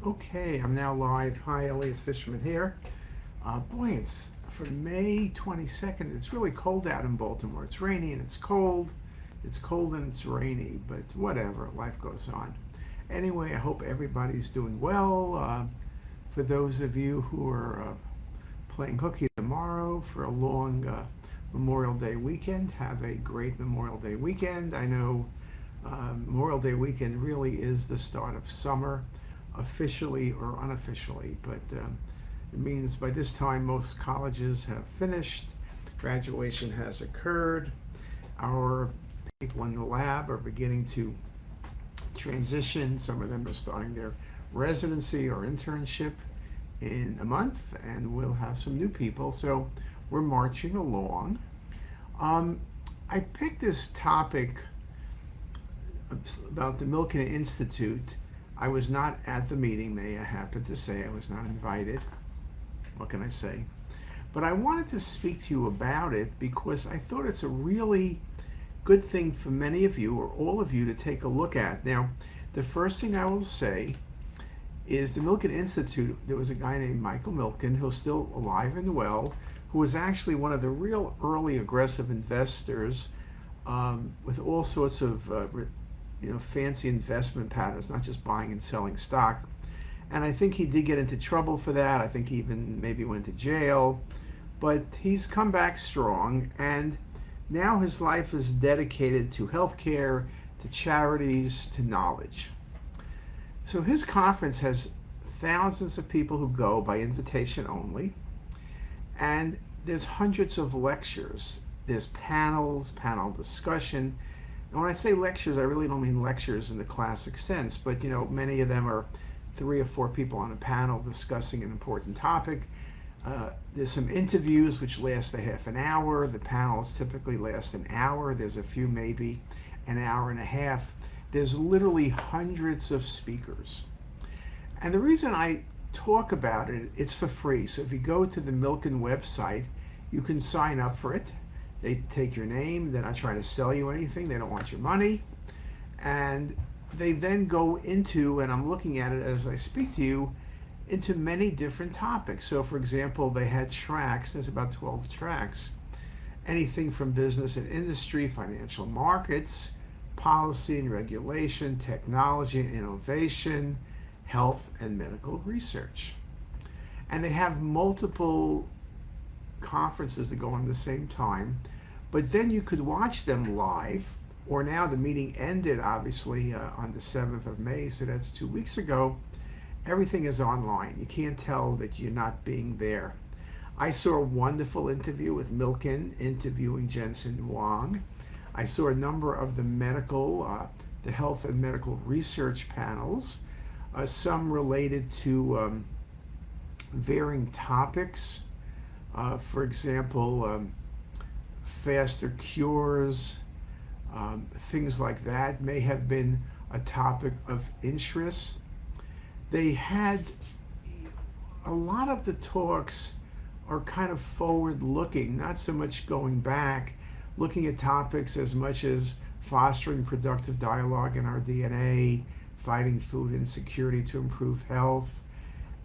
Okay, I'm now live. Hi, Elliot Fishman here. Boy, it's for May 22nd. It's really cold out in Baltimore. It's rainy and it's cold. It's cold and it's rainy, but whatever. Life goes on. Anyway, I hope everybody's doing well. For those of you who are playing hooky tomorrow for a long Memorial Day weekend, have a great Memorial Day weekend. I know Memorial Day weekend really is the start of summer, officially or unofficially, but it means by this time most colleges have finished, graduation has occurred, our people in the lab are beginning to transition. Some of them are starting their residency or internship in a month, and we'll have some new people. So we're marching along. I picked this topic about the Milken Institute. I was not at the meeting, may I happen to say. I was not invited. What can I say? But I wanted to speak to you about it because I thought it's a really good thing for many of you or all of you to take a look at. Now, the first thing I will say is the Milken Institute, there was a guy named Michael Milken, who's still alive and well, who was actually one of the real early aggressive investors with all sorts of fancy investment patterns, not just buying and selling stock. And I think he did get into trouble for that. I think he even maybe went to jail. But he's come back strong, and now his life is dedicated to healthcare, to charities, to knowledge. So his conference has thousands of people who go by invitation only, and there's hundreds of lectures. There's panels, panel discussion. And when I say lectures, I really don't mean lectures in the classic sense, but many of them are 3 or 4 people on a panel discussing an important topic. There's some interviews which last a half an hour. The panels typically last an hour. There's a few maybe an hour and a half. There's literally hundreds of speakers. And the reason I talk about it, it's for free. So if you go to the Milken website, you can sign up for it. They take your name. They're not trying to sell you anything. They don't want your money. And they then go into, and I'm looking at it as I speak to you, into many different topics. So for example, they had tracks. There's about 12 tracks. Anything from business and industry, financial markets, policy and regulation, technology and innovation, health and medical research. And they have multiple conferences that go on at the same time, but then you could watch them live, or now the meeting ended obviously on the 7th of May, so that's 2 weeks ago. Everything is online. You can't tell that you're not being there. I saw a wonderful interview with Milken interviewing Jensen Huang. I saw a number of the the health and medical research panels, some related to varying topics. For example, faster cures, things like that may have been a topic of interest. They had a lot of the talks are kind of forward-looking, not so much going back, looking at topics as much as fostering productive dialogue in our DNA, fighting food insecurity to improve health.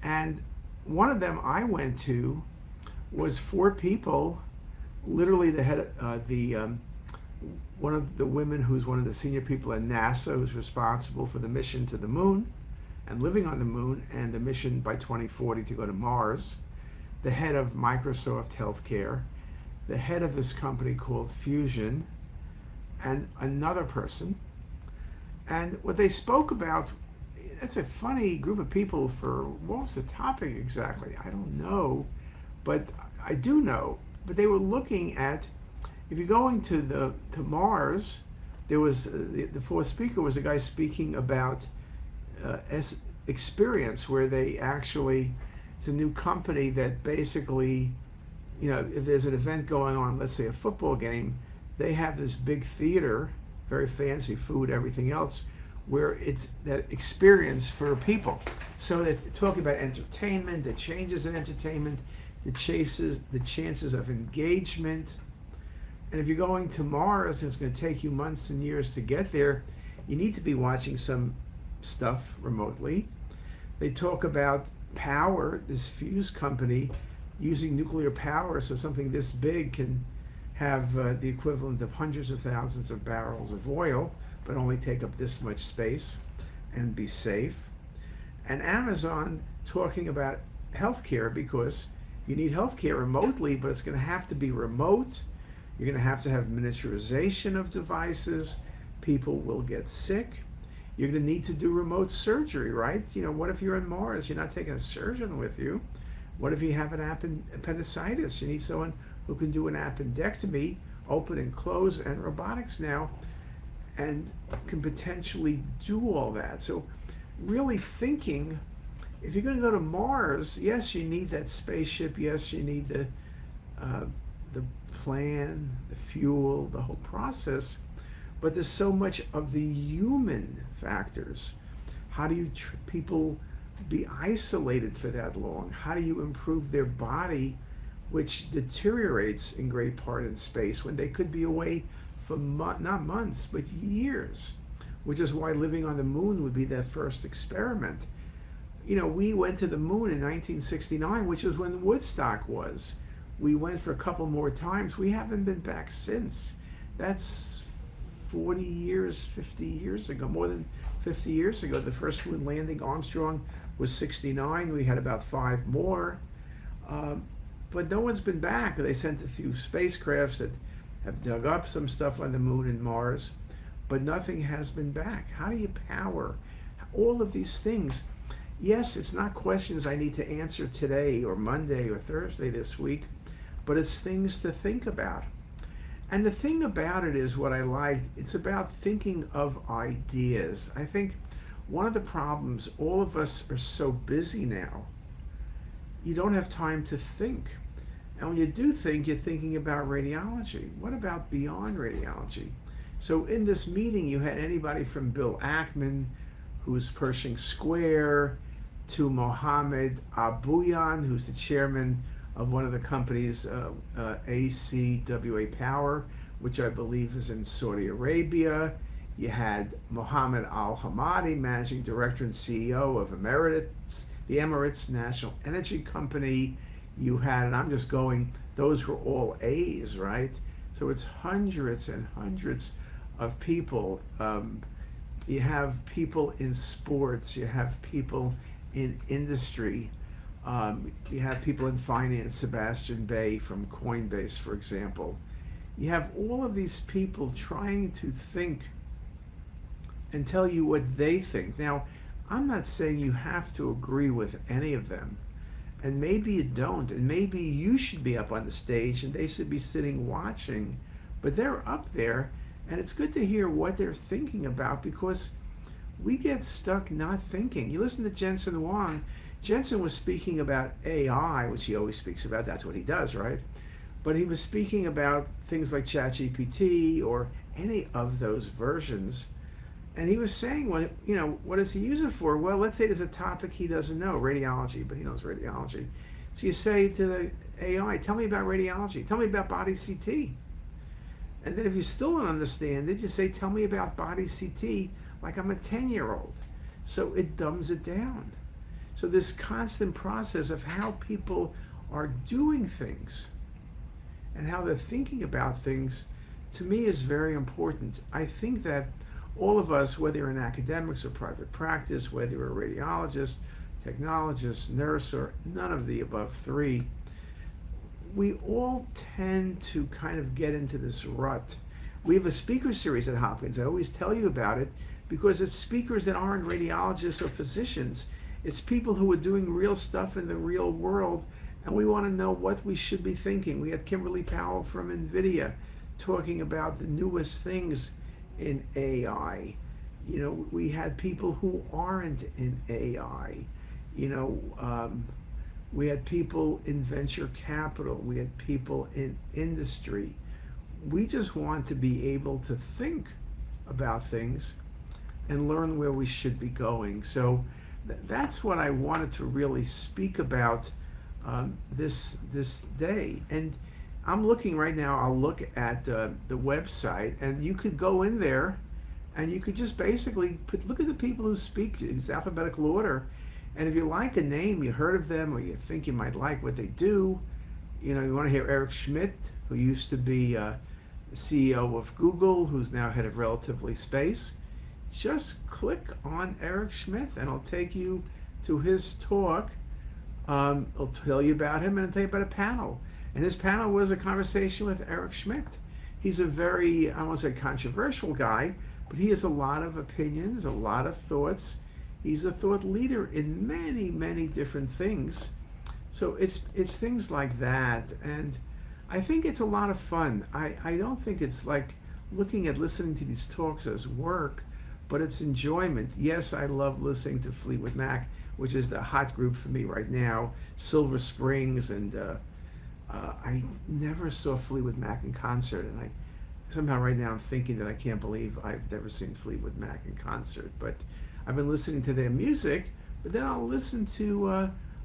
And one of them I went to was 4 people, literally the head one of the women who's one of the senior people at NASA who's responsible for the mission to the moon and living on the moon, and the mission by 2040 to go to Mars, the head of Microsoft Healthcare, the head of this company called Fusion, and another person. And what they spoke about, it's a funny group of people. For what was the topic exactly? I don't know, but I do know. But they were looking at, if you're going to Mars, there was the 4th speaker was a guy speaking about experience, where they actually, it's a new company that basically, if there's an event going on, let's say a football game, they have this big theater, very fancy food, everything else, where it's that experience for people. So they're talking about entertainment, the changes in entertainment, the chances of engagement. And if you're going to Mars, and it's going to take you months and years to get there, you need to be watching some stuff remotely. They talk about power, this fuse company using nuclear power so something this big can have the equivalent of hundreds of thousands of barrels of oil, but only take up this much space and be safe. And Amazon talking about healthcare, because you need healthcare remotely, but it's going to have to be remote. You're going to have miniaturization of devices. People will get sick. You're going to need to do remote surgery, right? You know, what if you're on Mars? You're not taking a surgeon with you. What if you have an appendicitis? You need someone who can do an appendectomy, open and close, and robotics now, and can potentially do all that. So really thinking, if you're going to go to Mars, yes, you need that spaceship. Yes, you need the plan, the fuel, the whole process. But there's so much of the human factors. How do you people be isolated for that long? How do you improve their body, which deteriorates in great part in space, when they could be away for not months, but years? Which is why living on the moon would be their first experiment. You know, we went to the moon in 1969, which was when Woodstock was. We went for a couple more times. We haven't been back since. That's 40 years, 50 years ago, more than 50 years ago. The first moon landing, Armstrong, was 69. We had about 5 more. But no one's been back. They sent a few spacecrafts that have dug up some stuff on the moon and Mars, but nothing has been back. How do you power all of these things? Yes, it's not questions I need to answer today or Monday or Thursday this week, but it's things to think about. And the thing about it is what I like, it's about thinking of ideas. I think one of the problems, all of us are so busy now, you don't have time to think. And when you do think, you're thinking about radiology. What about beyond radiology? So in this meeting, you had anybody from Bill Ackman, who's Pershing Square, to Mohammed Abuyan, who's the chairman of one of the companies, ACWA Power, which I believe is in Saudi Arabia. You had Mohammed Al-Hamadi, managing director and CEO of the Emirates National Energy Company. You had, and I'm just going, those were all A's, right? So it's hundreds and hundreds of people. You have people in sports, you have people in industry, you have people in finance, Sebastian Bay from Coinbase, for example. You have all of these people trying to think and tell you what they think. Now, I'm not saying you have to agree with any of them, and maybe you don't, and maybe you should be up on the stage and they should be sitting watching, but they're up there, and it's good to hear what they're thinking about, because we get stuck not thinking. You listen to Jensen Huang. Jensen was speaking about AI, which he always speaks about. That's what he does, right? But he was speaking about things like ChatGPT or any of those versions. And he was saying, what does he use it for? Well, let's say there's a topic he doesn't know, radiology, but he knows radiology. So you say to the AI, tell me about radiology. Tell me about body CT. And then if you still don't understand it, you say, tell me about body CT like I'm a 10-year-old. So it dumbs it down. So this constant process of how people are doing things and how they're thinking about things, to me, is very important. I think that all of us, whether you're in academics or private practice, whether you're a radiologist, technologist, nurse, or none of the above three, we all tend to kind of get into this rut. We have a speaker series at Hopkins. I always tell you about it because it's speakers that aren't radiologists or physicians. It's people who are doing real stuff in the real world, and we want to know what we should be thinking. We had Kimberly Powell from NVIDIA talking about the newest things in AI. We had people who aren't in AI. We had people in venture capital. We had people in industry. We just want to be able to think about things and learn where we should be going. So that's what I wanted to really speak about this day. And I'm looking right now, I'll look at the website, and you could go in there and you could just basically look at the people who speak. It's alphabetical order, And if you like a name, you heard of them, or you think you might like what they do, you know, you want to hear Eric Schmidt, who used to be CEO of Google, who's now head of Relatively Space, just click on Eric Schmidt and it'll take you to his talk. It'll tell you about him and it'll tell you about a panel. And this panel was a conversation with Eric Schmidt. He's a very, I won't say controversial guy, but he has a lot of opinions, a lot of thoughts. He's a thought leader in many, many different things. So it's things like that. And I think it's a lot of fun. I don't think it's like listening to these talks as work, but it's enjoyment. Yes, I love listening to Fleetwood Mac, which is the hot group for me right now, Silver Springs, and I never saw Fleetwood Mac in concert, and I somehow right now I'm thinking that I can't believe I've never seen Fleetwood Mac in concert. But I've been listening to their music, but then I'll listen to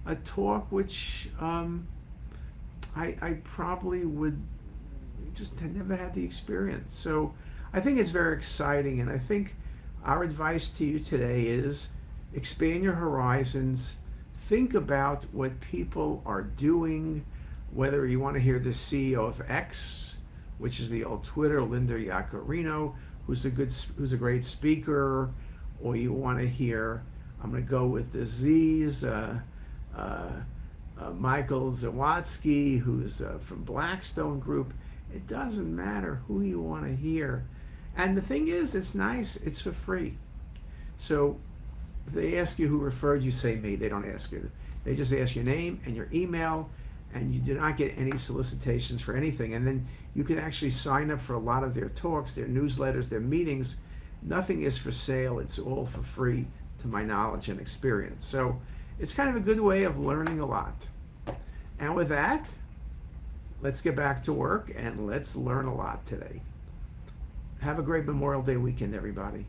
a talk which I probably would just had never had the experience. So I think it's very exciting, and I think our advice to you today is expand your horizons. Think about what people are doing, whether you want to hear the CEO of X, which is the old Twitter, Linda Yaccarino, who's a great speaker, or you want to hear, I'm going to go with the Z's, Michael Zawadzki, who's from Blackstone Group. It doesn't matter who you want to hear. And the thing is, it's nice, it's for free. So if they ask you who referred you, say me. They don't ask you. They just ask your name and your email, and you do not get any solicitations for anything. And then you can actually sign up for a lot of their talks, their newsletters, their meetings. Nothing is for sale. It's all for free, to my knowledge and experience. So it's kind of a good way of learning a lot. And with that, let's get back to work and let's learn a lot today. Have a great Memorial Day weekend, everybody.